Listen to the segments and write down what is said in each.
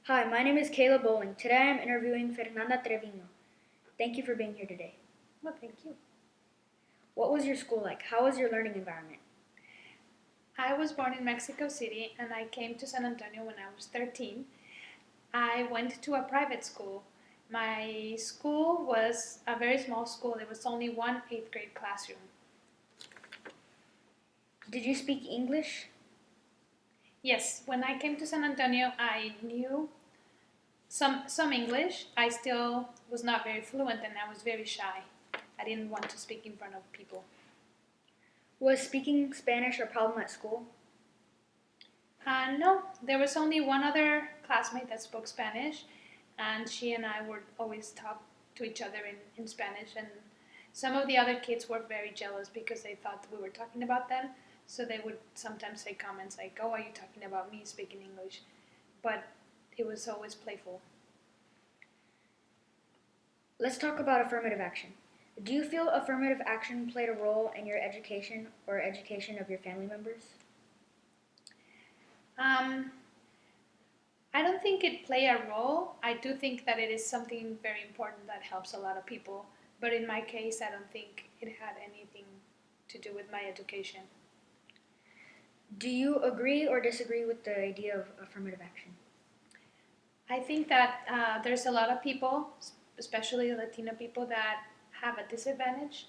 Hi, my name is Kayla Bowling. Today I am interviewing Fernanda Trevino. Thank you for being here today. Well, thank you. What was your school like? How was your learning environment? I was born in Mexico City and I came to San Antonio when I was 13. I went to a private school. My school was a very small school. There was only one eighth grade classroom. Did you speak English? Yes, when I came to San Antonio, I knew some English. I still was not very fluent and I was very shy. I didn't want to speak in front of people. Was speaking Spanish a problem at school? No, there was only one other classmate that spoke Spanish, and she and I would always talk to each other in Spanish. And some of the other kids were very jealous because they thought we were talking about them, so they would sometimes say comments like, "Oh, are you talking about me speaking English?" But it was always playful. Let's talk about affirmative action. Do you feel affirmative action played a role in your education or education of your family members? Um, I don't think it played a role. I do think that it is something very important that helps a lot of people. But in my case, I don't think it had anything to do with my education. Do you agree or disagree with the idea of affirmative action? I think that there's a lot of people, especially Latino people, that have a disadvantage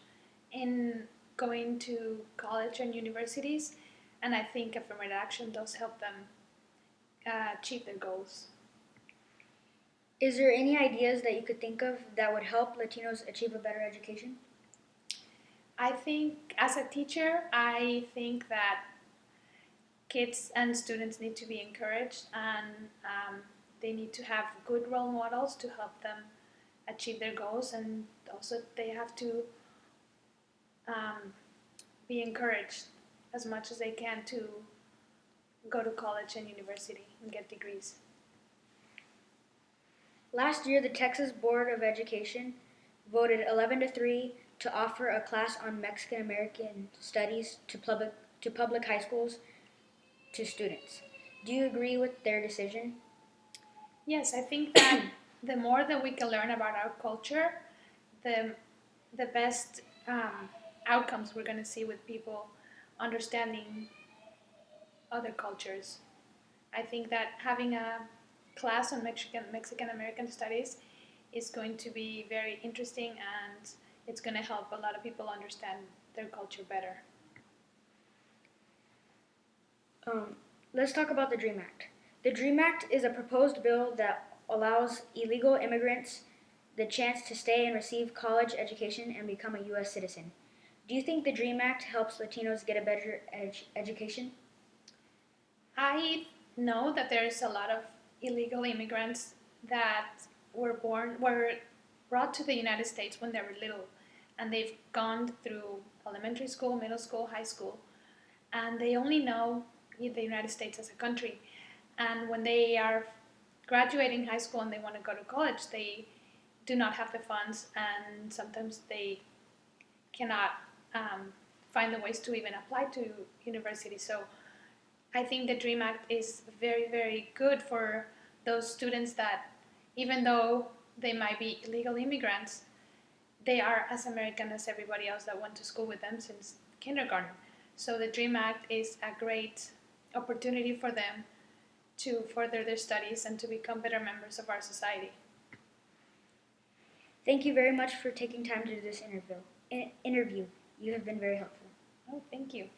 in going to college and universities. And I think affirmative action does help them achieve their goals. Is there any ideas that you could think of that would help Latinos achieve a better education? I think as a teacher, I think that kids and students need to be encouraged and they need to have good role models to help them achieve their goals, and also they have to um, be encouraged as much as they can to go to college and university and get degrees. Last year, the Texas Board of Education voted 11 to 3 to offer a class on Mexican American studies to public high schools to students. Do you agree with their decision? Yes, I think that the more that we can learn about our culture, the the best outcomes we're going to see with people understanding other cultures. I think that having a class on Mexican American studies is going to be very interesting, and it's going to help a lot of people understand their culture better. Um, let's talk about the DREAM Act. The DREAM Act is a proposed bill that allows illegal immigrants the chance to stay and receive college education and become a U.S. citizen. Do you think the DREAM Act helps Latinos get a better education? I know that there's a lot of illegal immigrants that were brought to the United States when they were little, and they've gone through elementary school, middle school, high school, and they only know the United States as a country. And when they are graduating high school and they want to go to college, they do not have the funds, and sometimes they cannot find the ways to even apply to university. So I think the DREAM Act is very, very good for those students that, even though they might be illegal immigrants, they are as American as everybody else that went to school with them since kindergarten. So the DREAM Act is a great opportunity for them to further their studies and to become better members of our society. Thank you very much for taking time to do this interview. You have been very helpful. Oh, thank you.